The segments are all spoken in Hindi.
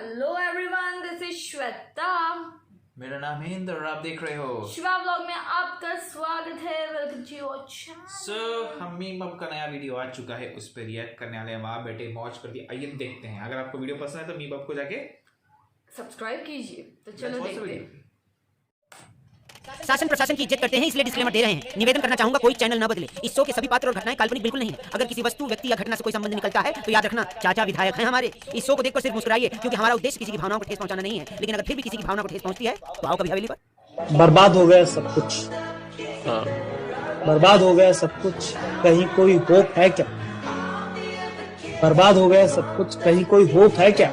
Hello everyone, this is Shweta. मेरा नाम है इंद्र और आप देख रहे हो शिवा ब्लॉग में आपका स्वागत है। Welcome to your channel. हम मीम का नया वीडियो आ चुका है, उस पर रिएक्ट करने वाले हैं। वहाँ बैठे मौज कर दिए। आइए देखते हैं। अगर आपको वीडियो पसंद है तो मीम को जाके सब्सक्राइब कीजिए। तो चलो देखते हैं। शासन प्रशासन की इज्जत करते हैं, इसलिए डिस्क्लेमर दे रहे हैं। निवेदन करना चाहूंगा, कोई चैनल न बदले। इस शो के सभी पात्र और घटनाएं काल्पनिक बिल्कुल नहीं है। अगर किसी वस्तु, व्यक्ति या घटना से कोई संबंध निकलता है तो याद रखना, चाचा विधायक हैं हमारे। इस शो को देखकर सिर्फ मुस्कुराइए, क्योंकि हमारा उद्देश्य किसी की भावनाओं को ठेस पहुंचाना नहीं है। लेकिन अगर फिर भी किसी की भावना को ठेस पहुंचती है तो आओ कभी हवेली पर। बर्बाद हो गया सब कुछ, बर्बाद हो गया सब कुछ, कहीं कोई होप है क्या? बर्बाद हो गया सब कुछ, कहीं कोई होप है क्या?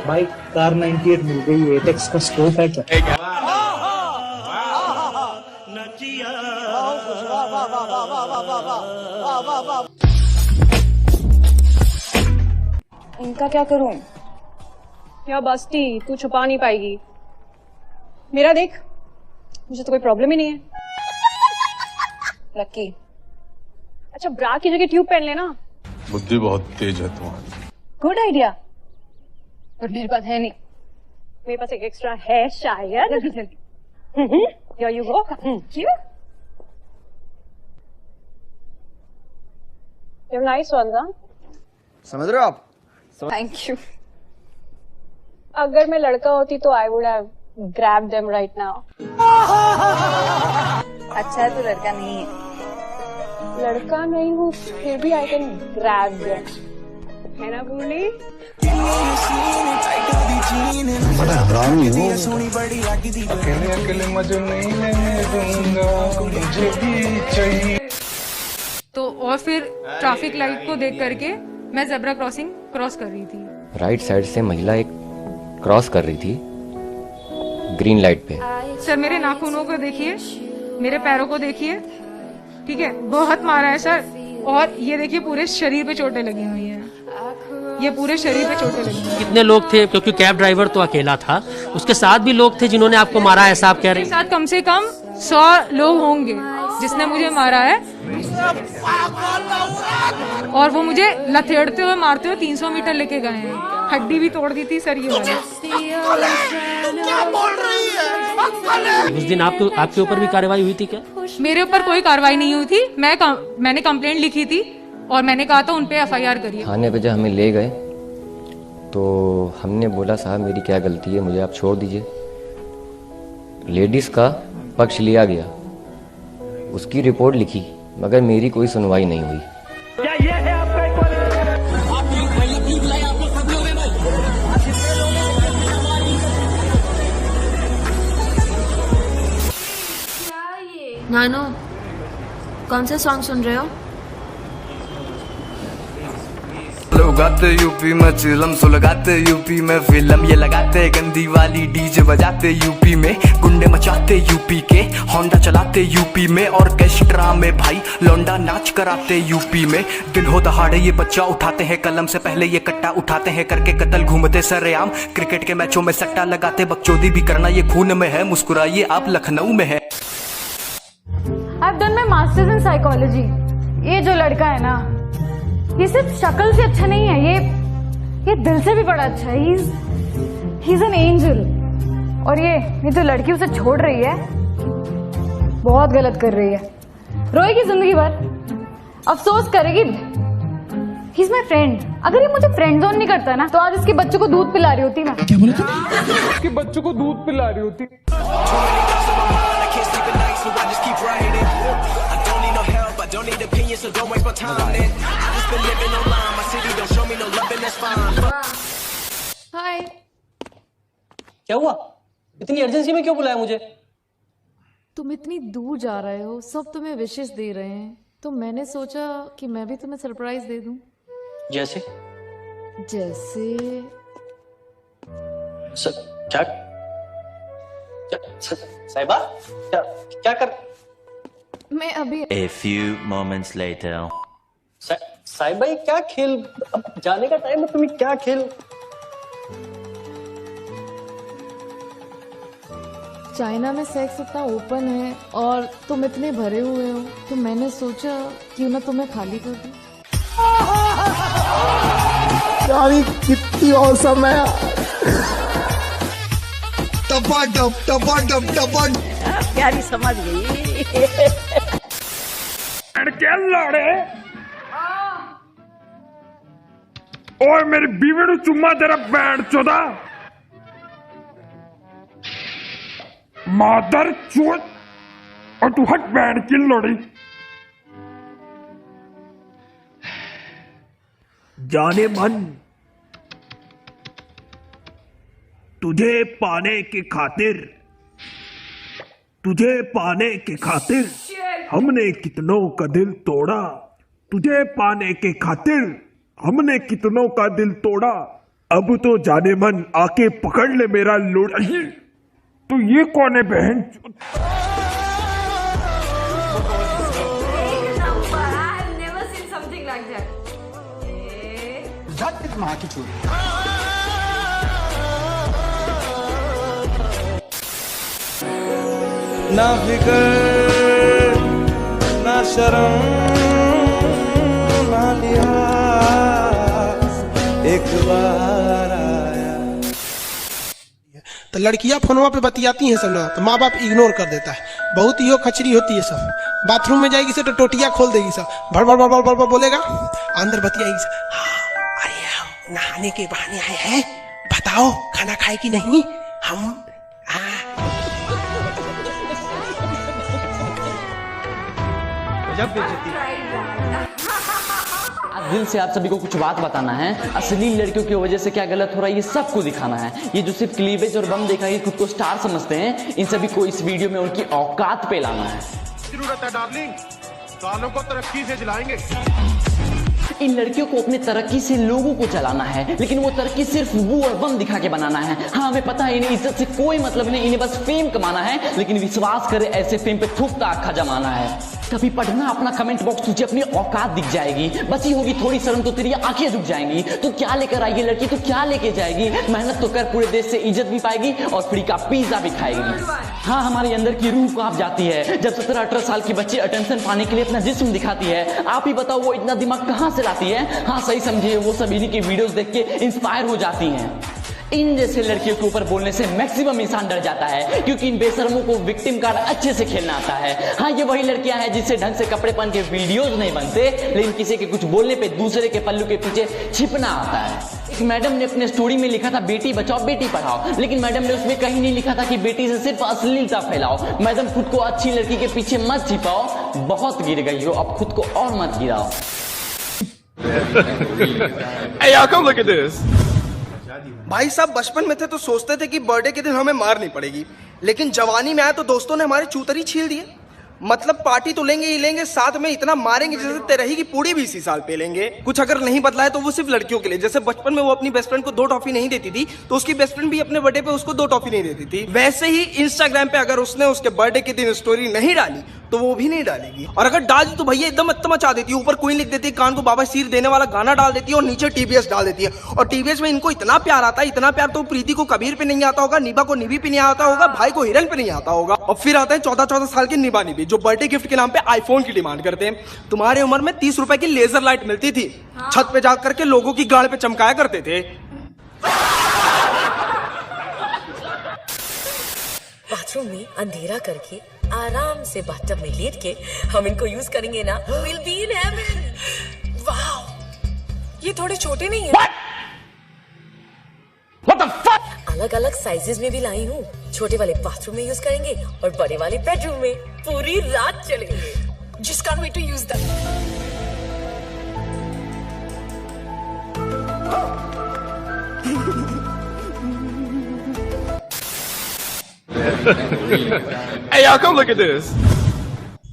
भाई कार 98 मिल गई, एटेक्स का स्कोप है क्या? इनका क्या करूं? या बस्ती तू छुपा नहीं पाएगी। मेरा देख, मुझे तो कोई प्रॉब्लम ही नहीं है। लक्की, अच्छा ब्रा की जगह ट्यूब पहन लेना। बुद्धि बहुत तेज है तुम्हारी। गुड आइडिया, पर मेरे पास है नहीं। मेरे पास एक एक्स्ट्रा है शायद। Here you go. Cute. You're nice ones, huh? समझ रहे हो आप? Thank you. अगर मैं लड़का होती तो I would have grabbed them right now. अच्छा तो लड़का नहीं है। लड़का नहीं हूँ फिर भी I can grab them. है ना पूर्णी? बड़ा हरामी हो। अकेले अकेले मजे नहीं लेने दूंगा, मुझे भी चाहिए। तो और फिर ट्रैफिक लाइट को देख करके मैं ज़ेब्रा क्रॉसिंग क्रॉस कर रही थी। राइट साइड से महिला एक क्रॉस कर रही थी ग्रीन लाइट पे। सर मेरे नाखूनों को देखिए, मेरे पैरों को देखिए, ठीक है, बहुत मारा है सर। और ये देखिए पूरे शरीर पे चोटें लगी हुई हैं, ये पूरे शरीर पे चोटें लगी हैं। कितने लोग थे? क्योंकि कैब ड्राइवर तो अकेला था, उसके साथ भी लोग थे जिन्होंने आपको मारा, ऐसा आप कह रहे हैं? साथ कम से कम 100 लोग होंगे जिसने मुझे मारा है। और वो मुझे लथेड़ते हुए मारते हुए 300 मीटर लेके गए हैं। हड्डी भी तोड़ दी थी सर ये वाली। उस दिन आपके ऊपर भी कार्रवाई हुई थी क्या? मेरे ऊपर कोई कार्रवाई नहीं हुई थी। मैंने कंप्लेंट लिखी थी और मैंने कहा था उनपे FIR करिए। थाने पे जब हमें ले गए तो हमने बोला साहब मेरी क्या गलती है, मुझे आप छोड़ दीजिए। लेडीज का पक्ष लिया गया, उसकी रिपोर्ट लिखी, मगर मेरी कोई सुनवाई नहीं हुई। नानो, कौन सा सॉन्ग सुन रहे हो? लगाते यूपी में चिलम, सो लगाते यूपी में फिल्म, ये लगाते गंदी वाली डीजे बजाते यूपी में, गुंडे मचाते यूपी के, होंडा चलाते यूपी में, ऑर्केस्ट्रा में भाई लौंडा नाच कराते यूपी में। दिन हो दहाड़े ये बच्चा उठाते हैं कलम से पहले ये कट्टा उठाते हैं, करके कत्ल घूमते सरेआम। क्रिकेट के मैचों में सट्टा लगाते, बकचोदी भी करना ये खून में है। मुस्कुराइए आप लखनऊ में है। I've done my masters in psychology. ये जो लड़का है ना, ये सिर्फ शक्ल से अच्छा नहीं है, ये दिल से भी बड़ा अच्छा है। He's an angel. और ये जो लड़की उसे छोड़ रही है, बहुत गलत कर रही है। रोएगी जिंदगी भर, अफसोस करेगी। He's my friend. अगर ये मुझे फ्रेंड जोन नहीं करता ना, तो आज इसके बच्चों को दूध पिला रही होती मैं। क्या बोला तुमने? इसके बच्चों को दूध पिला रही होती। हाय, क्या हुआ? इतनी अर्जेंसी में क्यों बुलाया मुझे? तुम इतनी दूर जा रहे हो, सब तुम्हें विशेष दे रहे हैं, तो मैंने सोचा कि मैं भी तुम्हें सरप्राइज दे दूं। जैसे क्या साहिबा, क्या कर? मैं अभी A few moments later. साहिबा ये क्या खेल? अब जाने का टाइम है, तुम्हें क्या खेल? चाइना में सेक्स इतना ओपन है और तुम इतने भरे हुए हो, तो मैंने सोचा क्यों ना तुम्हें खाली कर दूं। कितनी औसम है। प्यारी समझ गई। क्या लड़े ओए मेरी बीवी नु चुम्मा तेरा बैंड चोदा मादर चोद और तू हट बैंड की लड़ी जाने मन तुझे पाने के खातिर हमने कितनों का दिल तोड़ा तुझे पाने के खातिर हमने कितनों का दिल तोड़ा अब तो जाने मन आके पकड़ ले मेरा लोड़ा तो ये कौन है बहन ना फिकर ना शर्म ना लिहाज एक बार आया। तो लड़कियां फोनवा पे बतियाती हैं सब लोग तो माँ बाप इग्नोर कर देता है। बहुत ही खचरी होती है सब। बाथरूम में जाएगी से तो टोटिया खोल देगी सब भड़ भड़ भड़ भड़ भड़ बोलेगा अंदर बतियाएगी सब। हाँ अरे नहाने के बहाने आए हैं बताओ खाना खाए कि नहीं हम दिल से आप सभी को कुछ बात बताना है। असली लड़कियों की वजह से क्या गलत हो रहा है ये सबको दिखाना है। ये जो सिर्फ क्लीवेज और बम देखा खुद को स्टार समझते हैं इन सभी को इस वीडियो में उनकी औकात पे लाना है। जरूरत है डार्लिंग सालों को तरक्की से चलाएंगे। इन लड़कियों को अपने तरक्की से लोगों को चलाना है लेकिन वो तरक्की सिर्फ वो और बम दिखा के बनाना है। हाँ हमें पता है इन्हें इज्जत से कोई मतलब नहीं इन्हें बस फेम कमाना है लेकिन विश्वास करे ऐसे फेम पे थूकता आखा जमाना है। कभी पढ़ना अपना कमेंट बॉक्स तुझे अपनी औकात दिख जाएगी बची होगी थोड़ी शर्म तो तेरी आंखें झुक जाएंगी। तो क्या लेकर आई ये लड़की तो क्या लेके जाएगी मेहनत तो कर पूरे देश से इज्जत भी पाएगी और फ्री का पिज्जा भी खाएगी। हाँ हमारे अंदर की रूह कांप जाती है जब 17-18 साल की बच्ची अटेंशन पाने के लिए अपना जिस्म दिखाती है। आप ही बताओ वो इतना दिमाग कहाँ से लाती है। हाँ सही समझिए वो सब इन्हीं की वीडियोस देख के इंस्पायर हो जाती हैं। इन जैसे लड़कियों के ऊपर बोलने से मैक्सिमम इंसान डर जाता है क्योंकि इन बेशर्मों को विक्टिम कार्ड अच्छे से खेलना आता है। हाँ ये वही लड़कियां हैं जिससे ढंग से कपड़े पहन के वीडियोस नहीं बनते लेकिन किसी के कुछ बोलने पे दूसरे के पल्लू के पीछे छिपना आता है। एक मैडम ने अपने स्टोरी में लिखा था बेटी बचाओ बेटी पढ़ाओ लेकिन मैडम ने उसमें कहीं नहीं लिखा था कि बेटी से सिर्फ अश्लीलता फैलाओ। मैडम खुद को अच्छी लड़की के पीछे मत छिपाओ बहुत गिर गई हो अब खुद को और मत गिराओ। Hey y'all come look at this. भाई साहब बचपन में थे तो सोचते थे कि बर्थडे के दिन हमें मार नहीं पड़ेगी लेकिन जवानी में आए तो दोस्तों ने हमारे चूतरी छील दिए। मतलब पार्टी तो लेंगे ही लेंगे साथ में इतना मारेंगे जैसे तेरही की पूरी भी इसी साल पे लेंगे। कुछ अगर नहीं बदला है तो वो सिर्फ लड़कियों के लिए। जैसे बचपन में वो अपनी बेस्ट फ्रेंड को 2 टॉफी नहीं देती थी तो उसकी बेस्ट फ्रेंड भी अपने बर्थडे पे उसको 2 टॉफी नहीं देती थी। वैसे ही इंस्टाग्राम पे अगर उसने उसके बर्थडे के दिन स्टोरी नहीं डाली तो वो भी नहीं डालेगी और अगर डाल दी तो भैया एकदम मचा देती है। ऊपर कोई लिख देती है कान को बाबा सीर देने वाला गाना डाल देती है और नीचे टीबीएस डाल देती है। और टीबीएस में इनको इतना प्यार आता है इतना प्यार तो प्रीति को कबीर पे नहीं आता होगा निभा को निभी पे नहीं आता होगा भाई को हिरन पे नहीं आता होगा। और फिर आता है 14-14 साल के निभा निभी जो बर्थडे गिफ्ट के नाम पे आईफोन की डिमांड करते हैं। तुम्हारे उम्र में 30 रुपए की लेजर लाइट मिलती थी छत पे जाकर के लोगों की गाड़ पे चमकाया करते थे। बाथरूम में अंधेरा करके आराम से बाथटब में लेट के हम इनको यूज करेंगे ना we'll be in heaven। Wow ये थोड़े छोटे नहीं है What the fuck? अलग अलग साइजेस में भी लाई हूँ। छोटे वाले बाथरूम में यूज करेंगे और बड़े वाले बेडरूम में पूरी रात चलेंगे। Just can't wait to use them। Hey y'all come look at this.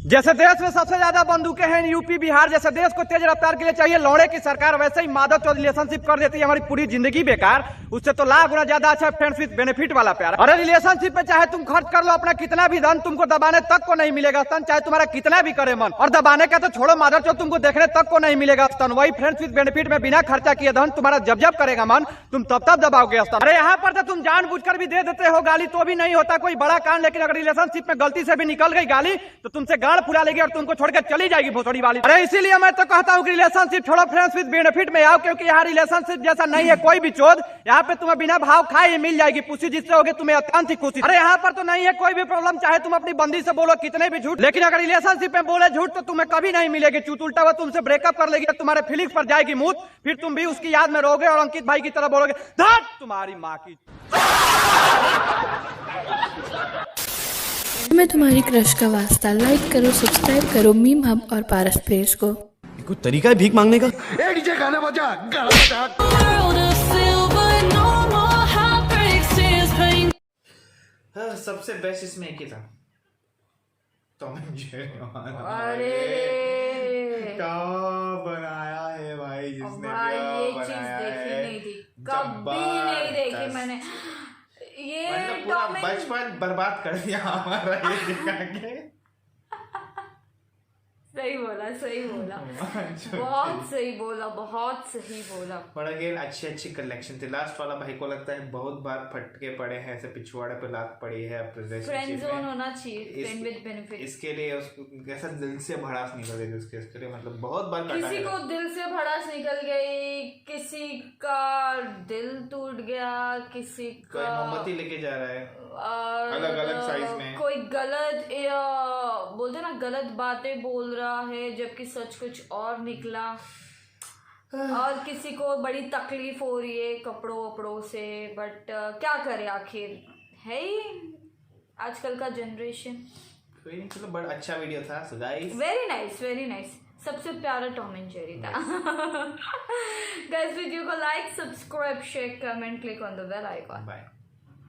जैसे देश में सबसे ज्यादा बंदूकें हैं यूपी बिहार जैसे देश को तेज रफ्तार के लिए चाहिए लौड़े की सरकार वैसे ही मादक चौथ रिलेशनशिप कर देती है हमारी पूरी जिंदगी बेकार। उससे तो लाख गुना ज्यादा अच्छा फ्रेंड्स विद बेनिफिट वाला प्यार। अरे रिलेशनशिप में चाहे तुम खर्च कर लो अपना कितना भी धन तुमको दबाने तक को नहीं मिलेगा स्तन चाहे तुम्हारा कितना भी करे मन। और दबाने का तो छोड़ो मादक चौथ तुमको देखने तक को नहीं मिलेगा स्तन। वही फ्रेंड्स विद बेनिफिट में बिना खर्चा किए धन तुम्हारा जब करेगा मन तुम तब दबाओगे स्तन। अरे यहाँ पर तो तुम जानबूझकर भी दे देते हो गाली तो भी नहीं होता कोई बड़ा कांड लेकिन अगर रिलेशनशिप में गलती से भी निकल गई गाली तो तुमसे गाड़ बाल फुला लेगी और तुमको छोड़ के चली जाएगी भोसड़ी वाली। अरे इसीलिए मैं तो कहता हूँ कि रिलेशनशिप छोड़ो, फ्रेंड्स विद बेनिफिट में आओ, क्योंकि यहाँ रिलेशनशिप जैसा नहीं है कोई भी चोद। यहाँ पे तुम्हें बिना भाव खाए मिल जाएगी पुसी, जिससे होगी तुम्हें अत्यंत ही खुशी। अरे यहाँ पर तो नहीं है कोई भी प्रॉब्लम, चाहे तुम अपनी बंदी से बोलो कितने भी झूठ, लेकिन अगर रिलेशनशिप में बोले झूठ तो तुम्हें कभी नहीं मिलेगी चूत। उल्टा वो तुमसे ब्रेकअप कर लेगी, तुम्हारे फीलिंग्स पर जाएगी मूत, फिर तुम भी उसकी याद में रहोगे और अंकित भाई की तरह बोलोगे धत तुम्हारी माँ की। मैं तुम्हारी क्रश का वास्ता, लाइक करो, सब्सक्राइब करो मीम हब और पारस प्लेयर्स को। कुछ तरीका है भीख मांगने का? डीजे गाना बजा, गाना बजा। सबसे बेस्ट इसमें एक ही था, टॉम एंड जेरी। अरे क्या बनाया है भाई जिसने, ये चीज देखी नहीं थी, कभी नहीं देखी मैंने। ये मतलब पूरा बचपन बर्बाद कर दिया हमारा ये दिखा के। सही बोला, सही बोला, बहुत सही बोला, बहुत सही बोला। पर अगेन अच्छी कलेक्शन थी। लास्ट वाला भाई को लगता है बहुत बार फटके पड़े हैं, ऐसे पिछवाड़े पे लात पड़ी है। फ्रेंड जोन होना चाहिए, फ्रेंड विद बेनिफिट। इसके लिए उसको कैसा दिल से भड़ास निकल गई उसके लिए, मतलब बहुत बार किसी को दिल से भड़ास निकल गई, किसी का दिल टूट गया, किसी का मोमबत्ती लेके जा रहा है अलग अलग साइज में, कोई गलत बोलते ना गलत बातें बोल रहा है जबकि सच कुछ और निकला, और किसी को बड़ी तकलीफ हो रही है कपड़ों वपड़ों से। बट क्या करे, आखिर है ही आजकल का जनरेशन। चलो बड़ा अच्छा वीडियो था guys, very nice, very nice. सबसे प्यारा टॉम एंड जेरी था। गाइस वीडियो को like, subscribe, share, comment, click on the bell icon. Bye.